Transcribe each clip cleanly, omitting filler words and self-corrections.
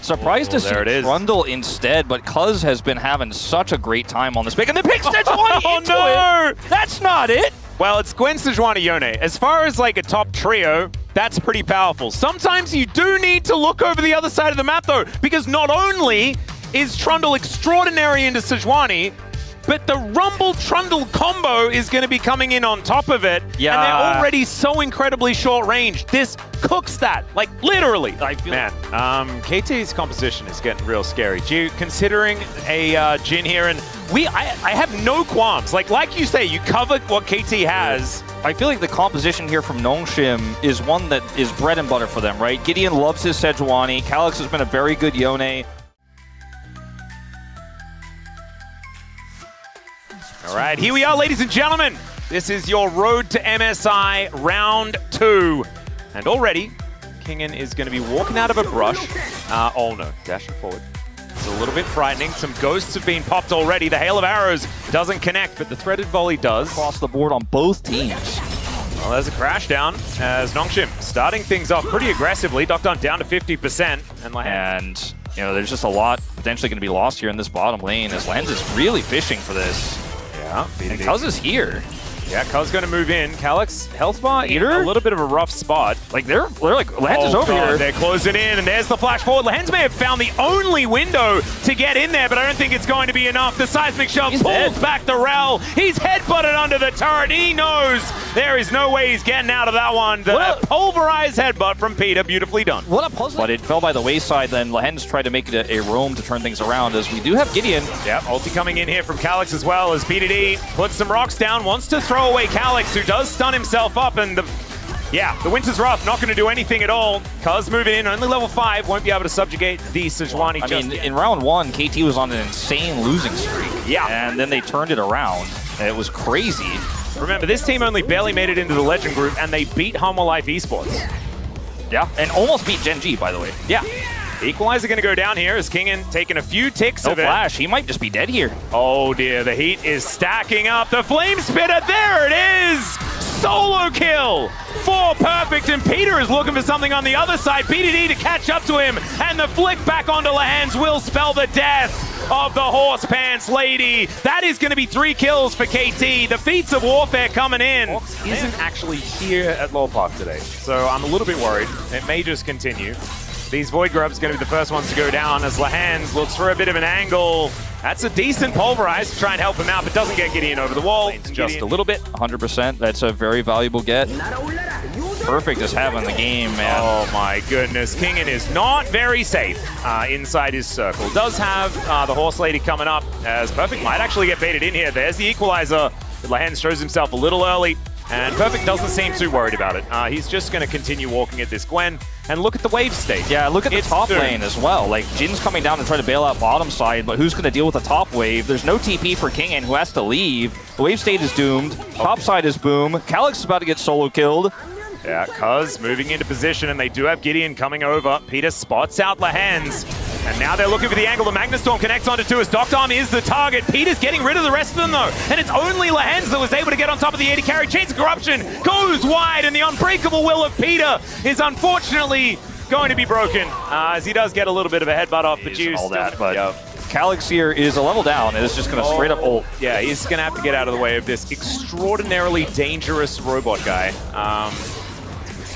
Surprised to see Trundle instead, but Cuz has been having such a great time on this pick, and they pick Sejuani into it! That's not it! Well, it's Gwen, Sejuani, Yone. As far as like a top trio, that's pretty powerful. Sometimes you do need to look over the other side of the map though, because not only is Trundle extraordinary into Sejuani, but the Rumble-Trundle combo is going to be coming in on top of it. Yeah. And they're already so incredibly short range. This cooks that, like literally. I feel KT's composition is getting real scary. Considering a Jin here, and I have no qualms. Like you say, you covered what KT has. I feel like the composition here from Nongshim is one that is bread and butter for them, right? Gideon loves his Sejuani. Calyx has been a very good Yone. All right, here we are, ladies and gentlemen. This is your road to MSI round 2. And already, Kingen is going to be walking out of a brush. Oh no, dashing forward. It's a little bit frightening. Some ghosts have been popped already. The hail of arrows doesn't connect, but the threaded volley does. Across the board on both teams. Well, there's a crash down as Nongshim starting things off pretty aggressively. Docton down to 50%. And you know, there's just a lot potentially going to be lost here in this bottom lane as Lens is really fishing for this. Yeah, and Cuz is here. Yeah, Cuz going to move in. Calyx, health bar, in a little bit of a rough spot. Like they're like, Lens is over here. They're closing in, and there's the flash forward. Lens may have found the only window to get in there, but I don't think it's going to be enough. The seismic shove pulls back the Rel. He's headbutted under the turret. He knows there is no way he's getting out of that one. The pulverized headbutt from Peter, beautifully done. What a puzzle. But it fell by the wayside, then Lens tried to make it a roam to turn things around, as we do have Gideon. Yep, ulti coming in here from Calyx as well, as Bdd puts some rocks down, wants to throw away Calyx, who does stun himself up, and the Winter's Wrath not going to do anything at all. Cuz moving in, only level 5, won't be able to subjugate the Sejuani just yet. In round 1, KT was on an insane losing streak. Yeah. And then they turned it around. It was crazy. Remember, this team only barely made it into the Legend group, and they beat Humble Life Esports. Yeah, and almost beat Gen G, by the way. Yeah. The Equalizer going to go down here as Kingen taking a few ticks of flash. He might just be dead here. Oh dear, the heat is stacking up. The Flame Spitter, there it is! Solo kill for PerfecT, and Peter is looking for something on the other side. Bdd to catch up to him, and the flick back onto Lehans will spell the death of the Horse Pants Lady. That is going to be 3 kills for KT. The feats of warfare coming in. Fox isn't actually here at Lore Park today, so I'm a little bit worried. It may just continue. These Void Grubs going to be the first ones to go down as Lehans looks for a bit of an angle. That's a decent pulverize to try and help him out, but doesn't get Gideon over the wall. Just a little bit. 100%. That's a very valuable get. PerfecT is having the game, man. Oh my goodness. Kingen is not very safe inside his circle. Does have the Horse Lady coming up, as PerfecT might actually get baited in here. There's the Equalizer. Lehans shows himself a little early, and PerfecT doesn't seem too worried about it. He's just going to continue walking at this Gwen. And look at the wave state. Yeah, look at the top lane as well. Like, Jin's coming down to try to bail out bottom side, but who's going to deal with the top wave? There's no TP for Kingen, who has to leave. The wave state is doomed. Top side is boom. Calyx is about to get solo killed. Yeah, Cuz moving into position, and they do have Gideon coming over. Peter spots out Lehans. And now they're looking for the angle. The Magnastorm connects onto 2 as Docton is the target. Peter's getting rid of the rest of them though. And it's only Lehans that was able to get on top of the AD carry. Chains of Corruption goes wide, and the unbreakable will of Peter is unfortunately going to be broken. As he does get a little bit of a headbutt off the juice. All that, but Calyx here is a level down and is just going to straight up ult. Yeah, he's going to have to get out of the way of this extraordinarily dangerous robot guy.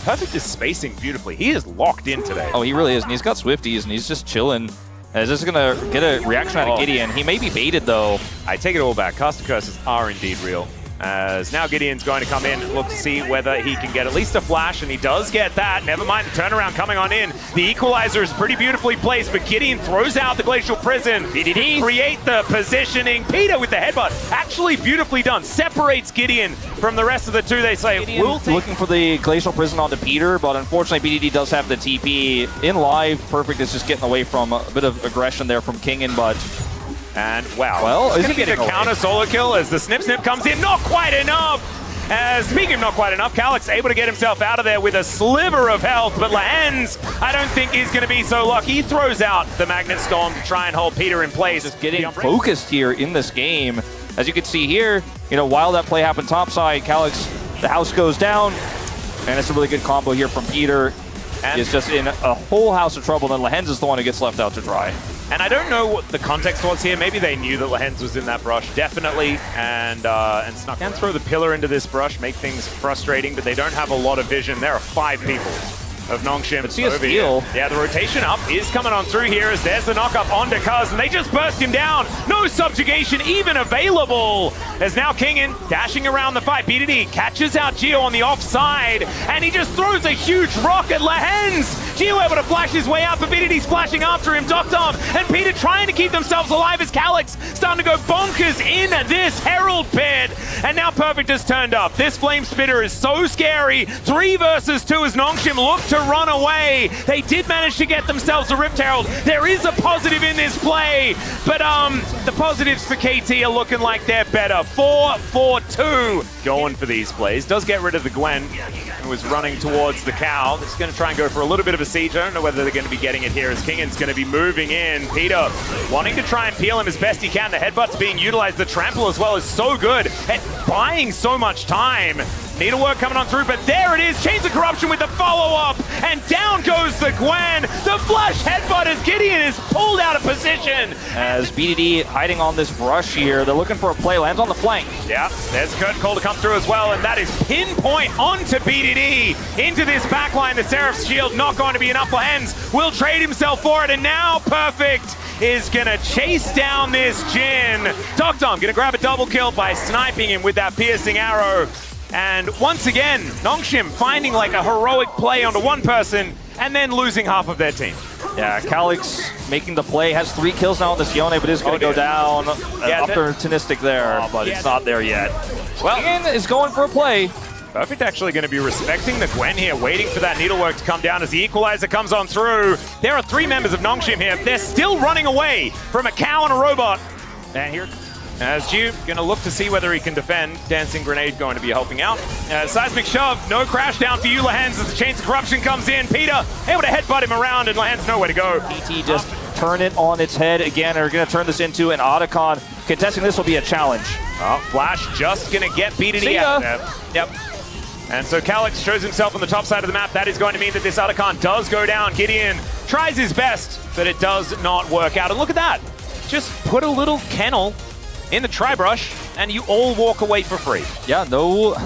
PerfecT is spacing beautifully. He is locked in today. Oh, he really is, and he's got Swifties, and he's just chilling. Is this going to get a reaction out of Gideon? He may be baited, though. I take it all back. Caster curses are indeed real. As now Gideon's going to come in and look to see whether he can get at least a flash, and he does get that. Never mind the turnaround coming on in. The Equalizer is pretty beautifully placed, but Gideon throws out the Glacial Prison. Bdd create the positioning. Peter with the headbutt. Actually beautifully done. Separates Gideon from the rest of the 2. They say, looking for the Glacial Prison onto Peter, but unfortunately Bdd does have the TP. In live, PerfecT is just getting away from a bit of aggression there from Kingen, but... And wow, well, it's going to be the counter solo kill as the snip comes in. Not quite enough. Speaking of not quite enough, Calyx able to get himself out of there with a sliver of health, but Lahens, I don't think he's going to be so lucky. He throws out the Magnet Storm to try and hold Peter in place. Just getting focused here in this game. As you can see here, you know, while that play happened topside, Calyx, the house goes down, and it's a really good combo here from Peter. And he's just in a whole house of trouble, then Lahens is the one who gets left out to dry. And I don't know what the context was here. Maybe they knew that Lahens was in that brush, definitely, and snuck. Can throw the pillar into this brush, make things frustrating, but they don't have a lot of vision. There are 5 people of Nongshim over here. Yeah, the rotation up is coming on through here as there's the knock-up onto Cuz, and they just burst him down. No subjugation even available. As now Kingin dashing around the fight. Bdd catches out Geo on the offside, and he just throws a huge rock at Lahens. Geo able to flash his way out, but Bd's flashing after him. Doctom and Peter trying to keep themselves alive as Calyx starting to go bonkers in this Herald pit. And now PerfecT has turned up. This Flame Spitter is so scary. 3 versus 2 as Nongshim look to run away. They did manage to get themselves a Rift Herald. There is a positive in this play, but the positives for KT are looking like they're better. 4-4-2 going for these plays. Does get rid of the Gwen, who was running towards the cow. It's going to try and go for a little bit of a siege. I don't know whether they're going to be getting it here as Kingin's going to be moving in. Peter wanting to try and peel him as best he can. The headbutt's being utilized. The trample as well is so good at buying so much time. Needlework coming on through, but there it is. Chains of Corruption with the follow-up, and down goes the Gwen. The flash headbutt as Gideon is pulled out of position. As Bdd hiding on this brush here, they're looking for a play, lands on the flank. Yeah, there's Curtain Call to come through as well, and that is pinpoint onto Bdd. Into this backline, the Seraph's Shield not going to be enough for Hens. Will trade himself for it, and now PerfecT is gonna chase down this Jhin. Doctom gonna grab a double kill by sniping him with that piercing arrow. And once again, Nongshim finding like a heroic play onto one person and then losing half of their team. Yeah, Calyx making the play, has 3 kills now on this Yone, but is going to go down. Yeah, opportunistic there, but it's not there yet. Well, Ian is going for a play. PerfecT actually going to be respecting the Gwen here, waiting for that Needlework to come down as the Equalizer comes on through. There are 3 members of Nongshim here. They're still running away from a cow and a robot. And here as Ju going to look to see whether he can defend. Dancing Grenade going to be helping out. Seismic Shove, no crash down for you, Lahens, as the Chains of Corruption comes in. Peter able to headbutt him around, and Lahens nowhere to go. PT just turn it on its head again. Are going to turn this into an Otacon. Contesting this will be a challenge. Oh, Flash just going to get Bdd out there. Yep. And so Calyx shows himself on the top side of the map. That is going to mean that this Otacon does go down. Gideon tries his best, but it does not work out. And look at that. Just put a little kennel in the tri-brush, and you all walk away for free. Yeah, no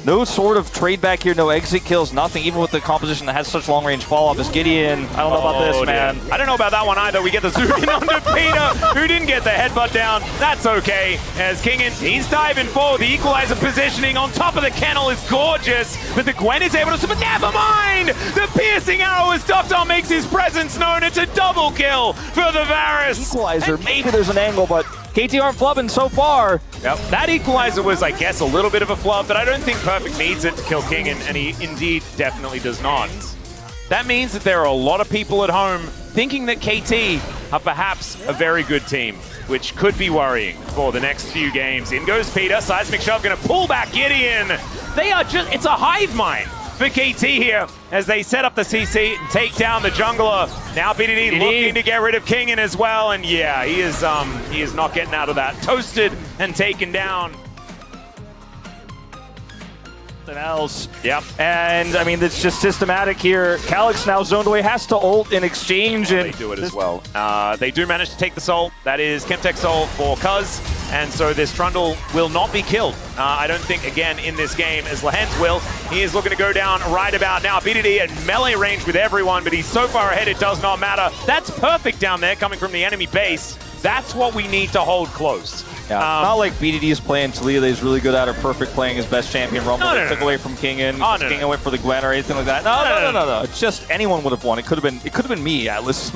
no sort of trade back here, no exit kills, nothing, even with the composition that has such long-range follow-up as Gideon. I don't know about this, man. I don't know about that one either. We get the zoom in onto Peter, who didn't get the headbutt down. That's okay, as Kingin, he's diving forward. The Equalizer positioning on top of the kennel is gorgeous, but the Gwen is able to, but never mind! The piercing arrow as Doctom makes his presence known. It's a double kill for the Varus. Equalizer, maybe there's an angle, but KT aren't flubbing so far. Yep. That Equalizer was, I guess, a little bit of a flub, but I don't think PerfecT needs it to kill Kingin, and he indeed definitely does not. That means that there are a lot of people at home thinking that KT are perhaps a very good team, which could be worrying for the next few games. In goes Peter, Seismic Shove gonna pull back Gideon. They are just, it's a hive mind for KT here as they set up the CC and take down the jungler. Now Bdd looking to get rid of Kingin as well, and yeah, he is not getting out of that. Toasted and taken down. Something else. Yep. And I mean, it's just systematic here. Calyx now zoned away, has to ult in exchange. And they do it as well. They do manage to take the soul. That is Chemtech soul for Cuz. And so this Trundle will not be killed. I don't think, again, in this game, as Lahens will. He is looking to go down right about now. Bdd at melee range with everyone, but he's so far ahead it does not matter. That's PerfecT down there coming from the enemy base. That's what we need to hold close. Yeah, not like Bdd is playing Talia that he's really good at, or PerfecT playing his best champion Rumble. They took away from Kingin. Kingin went for the Gwen or anything like that. No. It's just anyone would have won. It could have been me, Atlas.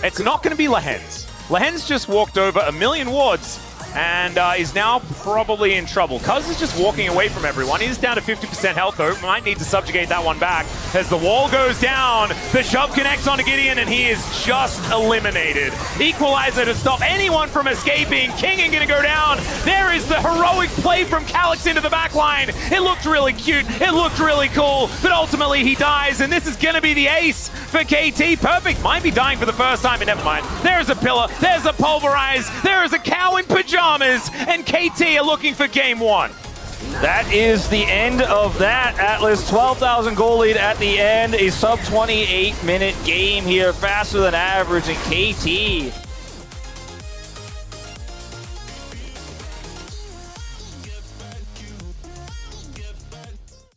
It's not going to be Lahens. Lahens just walked over a million wards and is now probably in trouble. Cuz is just walking away from everyone. He's down to 50% health though. Might need to subjugate that one back. As the wall goes down, the shove connects onto Gideon and he is just eliminated. Equalizer to stop anyone from escaping. King gonna go down. There is the heroic play from Calyx into the back line. It looked really cute. It looked really cool. But ultimately he dies and this is gonna be the ace for KT. PerfecT might be dying for the first time, but never mind. There's a pillar. There's a pulverize. There is a cow in pajamas. And KT are looking for game one. That is the end of that. Atlas, 12,000 goal lead at the end. A sub 28-minute game here, faster than average, and KT